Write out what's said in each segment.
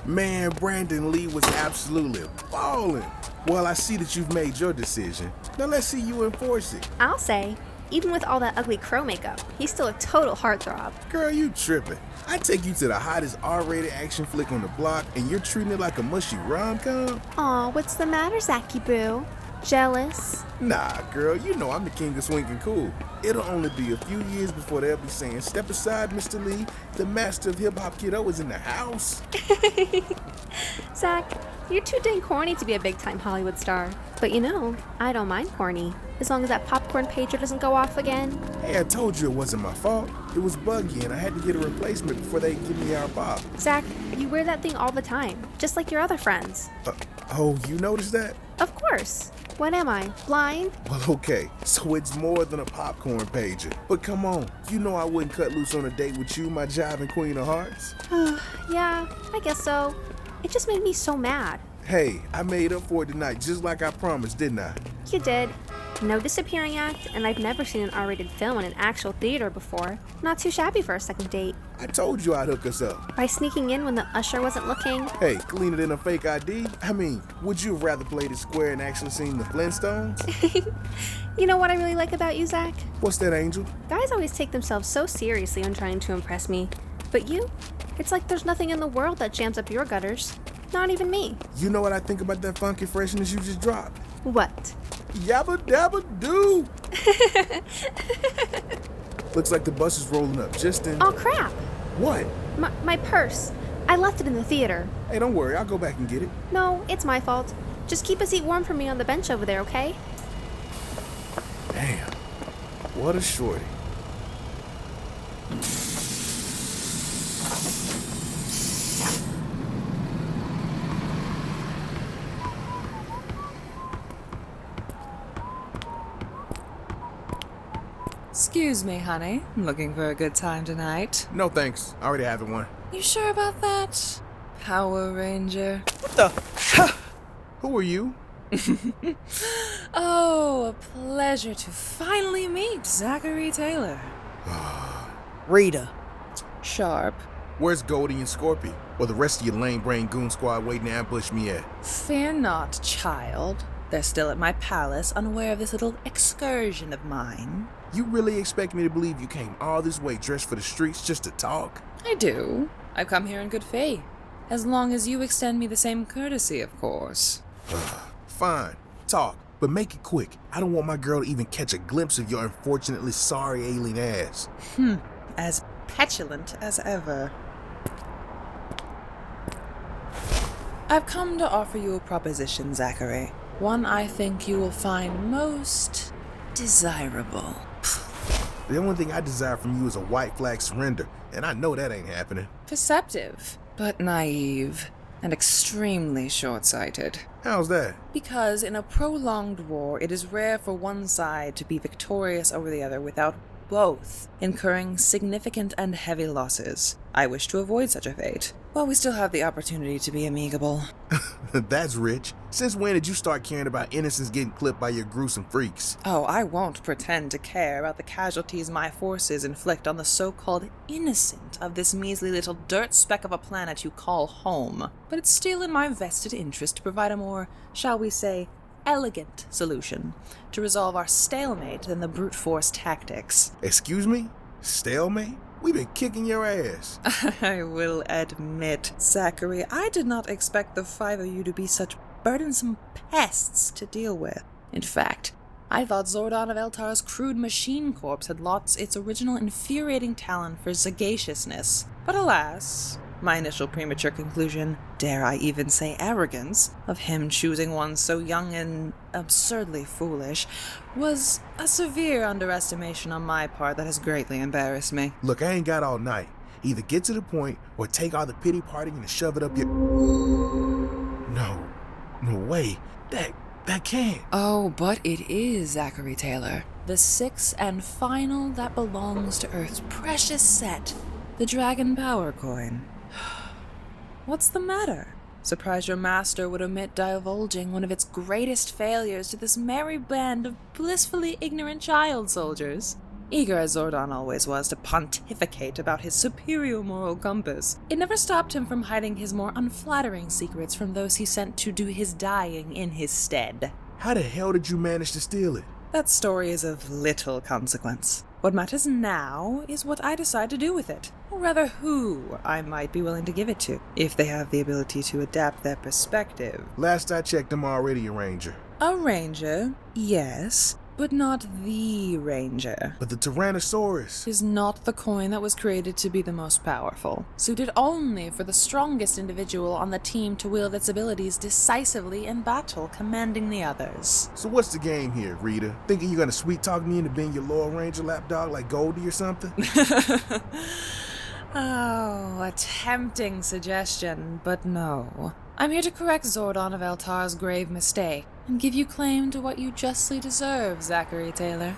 Man, Brandon Lee was absolutely balling. Well, I see that you've made your decision. Now let's see you enforce it. I'll say, even with all that ugly crow makeup, he's still a total heartthrob. Girl, you tripping. I take you to the hottest R-rated action flick on the block, and you're treating it like a mushy rom-com? Aw, what's the matter, Zachy Boo? Jealous? Nah, girl, you know I'm the king of swinging cool. It'll only be a few years before they'll be saying, "Step aside, Mr. Lee. The master of hip-hop kiddo is in the house." Zach, you're too dang corny to be a big-time Hollywood star. But you know, I don't mind corny, as long as that popcorn pager doesn't go off again. Hey, I told you it wasn't my fault. It was buggy, and I had to get a replacement before they give me our bob. Zach, you wear that thing all the time, just like your other friends. Oh, you noticed that? Of course. What am I, blind? Well, okay, so it's more than a popcorn pager. But come on, you know I wouldn't cut loose on a date with you, my jiving queen of hearts. Yeah, I guess so. It just made me so mad. Hey, I made up for it tonight, just like I promised, didn't I? You did. No disappearing act, and I've never seen an R-rated film in an actual theater before. Not too shabby for a second date. I told you I'd hook us up. By sneaking in when the usher wasn't looking. Hey, cleaner than a fake ID? I mean, would you have rather played it square and actually seen the Flintstones? You know what I really like about you, Zach? What's that, Angel? Guys always take themselves so seriously when trying to impress me. But you? It's like there's nothing in the world that jams up your gutters. Not even me. You know what I think about that funky freshness you just dropped? What? Yabba dabba doo! Looks like the bus is rolling up just in... Oh, crap! What? My purse. I left it in the theater. Hey, don't worry, I'll go back and get it. No, it's my fault. Just keep a seat warm for me on the bench over there, okay? Damn, what a shorty. Excuse me, honey. I'm looking for a good time tonight. No thanks, I already have one. You sure about that? Power Ranger. What the? Who are you? Oh, a pleasure to finally meet Zachary Taylor. Rita. Sharp. Where's Goldie and Scorpy? Or the rest of your lame brain goon squad waiting to ambush me at? Fear not, child. They're still at my palace, unaware of this little excursion of mine. You really expect me to believe you came all this way dressed for the streets just to talk? I do. I've come here in good faith. As long as you extend me the same courtesy, of course. Fine, talk, but make it quick. I don't want my girl to even catch a glimpse of your unfortunately sorry alien ass. As petulant as ever. I've come to offer you a proposition, Zachary. One I think you will find most desirable. The only thing I desire from you is a white flag surrender, and I know that ain't happening. Perceptive, but naive, and extremely short-sighted. How's that? Because in a prolonged war, it is rare for one side to be victorious over the other without both incurring significant and heavy losses. I wish to avoid such a fate, while we still have the opportunity to be amicable. That's rich. Since when did you start caring about innocents getting clipped by your gruesome freaks? Oh, I won't pretend to care about the casualties my forces inflict on the so-called innocent of this measly little dirt speck of a planet you call home. But it's still in my vested interest to provide a more, shall we say, elegant solution to resolve our stalemate than the brute force tactics. Excuse me? Stalemate? We've been kicking your ass. I will admit, Zachary, I did not expect the five of you to be such burdensome pests to deal with. In fact, I thought Zordon of Eltar's crude machine corps had lost its original infuriating talent for sagaciousness. But alas, my initial premature conclusion, dare I even say arrogance, of him choosing one so young and absurdly foolish, was a severe underestimation on my part that has greatly embarrassed me. Look, I ain't got all night. Either get to the point or take all the pity party and shove it up your... No way. That can't. Oh, but it is, Zachary Taylor. The sixth and final that belongs to Earth's precious set, the Dragon Power Coin. What's the matter? Surprised your master would omit divulging one of its greatest failures to this merry band of blissfully ignorant child soldiers. Eager as Zordon always was to pontificate about his superior moral compass, it never stopped him from hiding his more unflattering secrets from those he sent to do his dying in his stead. How the hell did you manage to steal it? That story is of little consequence. What matters now is what I decide to do with it, or rather who I might be willing to give it to, if they have the ability to adapt their perspective. Last I checked, I'm already a ranger. A ranger, yes, but not the ranger. But the Tyrannosaurus Is not the coin that was created to be the most powerful, suited only for the strongest individual on the team to wield its abilities decisively in battle, commanding the others. So what's the game here, Rita? Thinking you're gonna sweet talk me into being your loyal ranger lapdog like Goldie or something? Oh, a tempting suggestion, but no. I'm here to correct Zordon of Eltar's grave mistake, and give you claim to what you justly deserve, Zachary Taylor.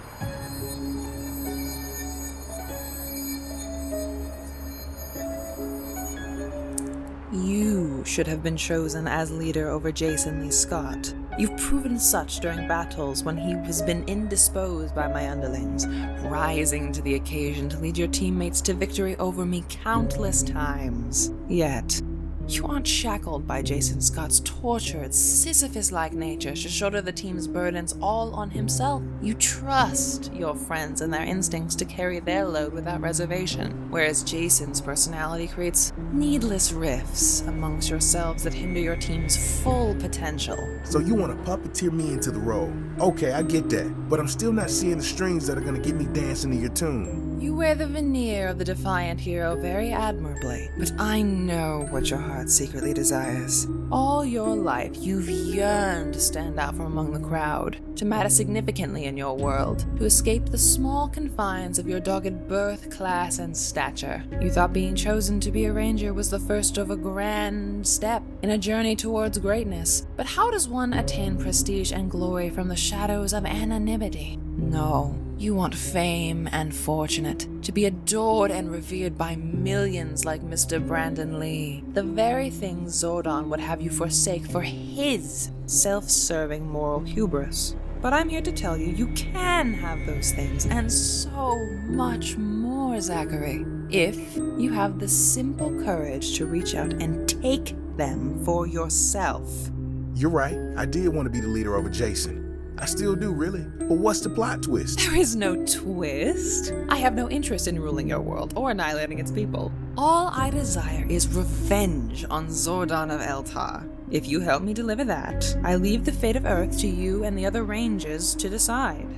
You should have been chosen as leader over Jason Lee Scott. You've proven such during battles when he has been indisposed by my underlings, rising to the occasion to lead your teammates to victory over me countless times. Yet, you aren't shackled by Jason Scott's tortured, Sisyphus-like nature to shoulder the team's burdens all on himself. You trust your friends and their instincts to carry their load without reservation, whereas Jason's personality creates needless rifts amongst yourselves that hinder your team's full potential. So you want to puppeteer me into the role. Okay, I get that, but I'm still not seeing the strings that are gonna get me dancing to your tune. You wear the veneer of the defiant hero very admirably, but I know what your heart secretly desires. All your life, you've yearned to stand out from among the crowd, to matter significantly in your world, to escape the small confines of your dogged birth, class, and stature. You thought being chosen to be a ranger was the first of a grand step in a journey towards greatness. But how does one attain prestige and glory from the shadows of anonymity? No. You want fame and fortunate, to be adored and revered by millions like Mr. Brandon Lee, the very things Zordon would have you forsake for his self-serving moral hubris. But I'm here to tell you, you can have those things, and so much more, Zachary, if you have the simple courage to reach out and take them for yourself. You're right, I did want to be the leader over Jason. I still do, really. But what's the plot twist? There is no twist. I have no interest in ruling your world or annihilating its people. All I desire is revenge on Zordon of Eltar. If you help me deliver that, I leave the fate of Earth to you and the other rangers to decide.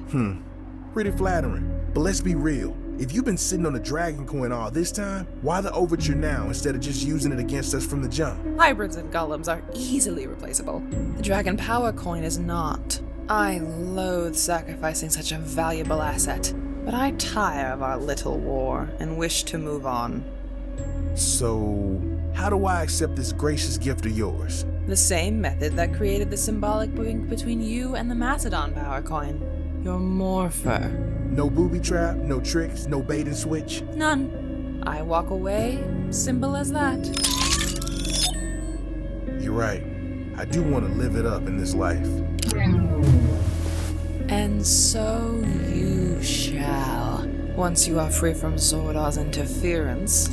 Pretty flattering. But let's be real. If you've been sitting on the Dragon coin all this time, why the overture now instead of just using it against us from the jump? Hybrids and golems are easily replaceable. The Dragon Power coin is not. I loathe sacrificing such a valuable asset, but I tire of our little war and wish to move on. So, how do I accept this gracious gift of yours? The same method that created the symbolic link between you and the Macedon power coin. Your morpher. No booby trap, no tricks, no bait and switch? None. I walk away, simple as that. You're right. I do want to live it up in this life. And so you shall, once you are free from Zordon's interference.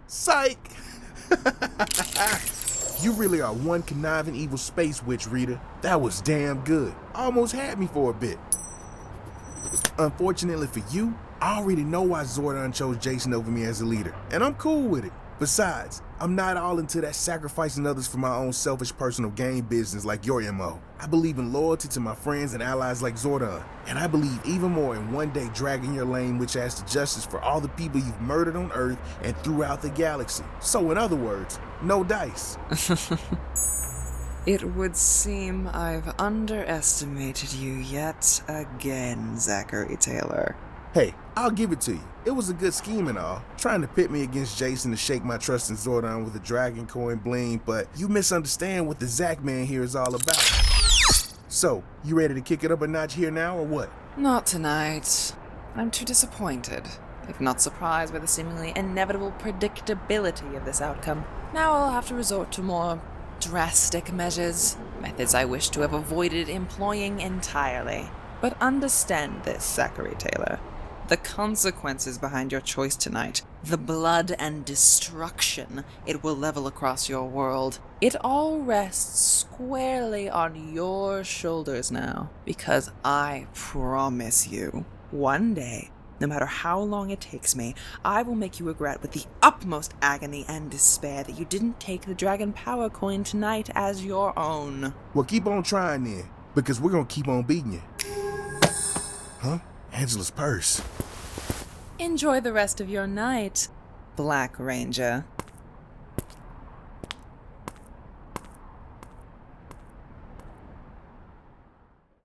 Psych! You really are one conniving evil space witch, Rita. That was damn good. Almost had me for a bit. Unfortunately for you, I already know why Zordon chose Jason over me as a leader, and I'm cool with it. Besides, I'm not all into that sacrificing others for my own selfish personal gain business like your MO. I believe in loyalty to my friends and allies like Zordon, and I believe even more in one day dragging your lane witch ass to justice for all the people you've murdered on Earth and throughout the galaxy. So in other words, no dice. It would seem I've underestimated you yet again, Zachary Taylor. Hey, I'll give it to you. It was a good scheme and all, trying to pit me against Jason to shake my trust in Zordon with a dragon coin bling, but you misunderstand what the Zack man here is all about. So, you ready to kick it up a notch here now or what? Not tonight. I'm too disappointed. if not surprised by the seemingly inevitable predictability of this outcome. Now I'll have to resort to more drastic measures, methods I wish to have avoided employing entirely. But understand this, Zachary Taylor. The consequences behind your choice tonight, the blood and destruction it will level across your world, it all rests squarely on your shoulders now. Because I promise you, one day, no matter how long it takes me, I will make you regret with the utmost agony and despair that you didn't take the Dragon Power Coin tonight as your own. Well, keep on trying then, because we're gonna keep on beating you. Huh? Angela's purse. Enjoy the rest of your night, Black Ranger.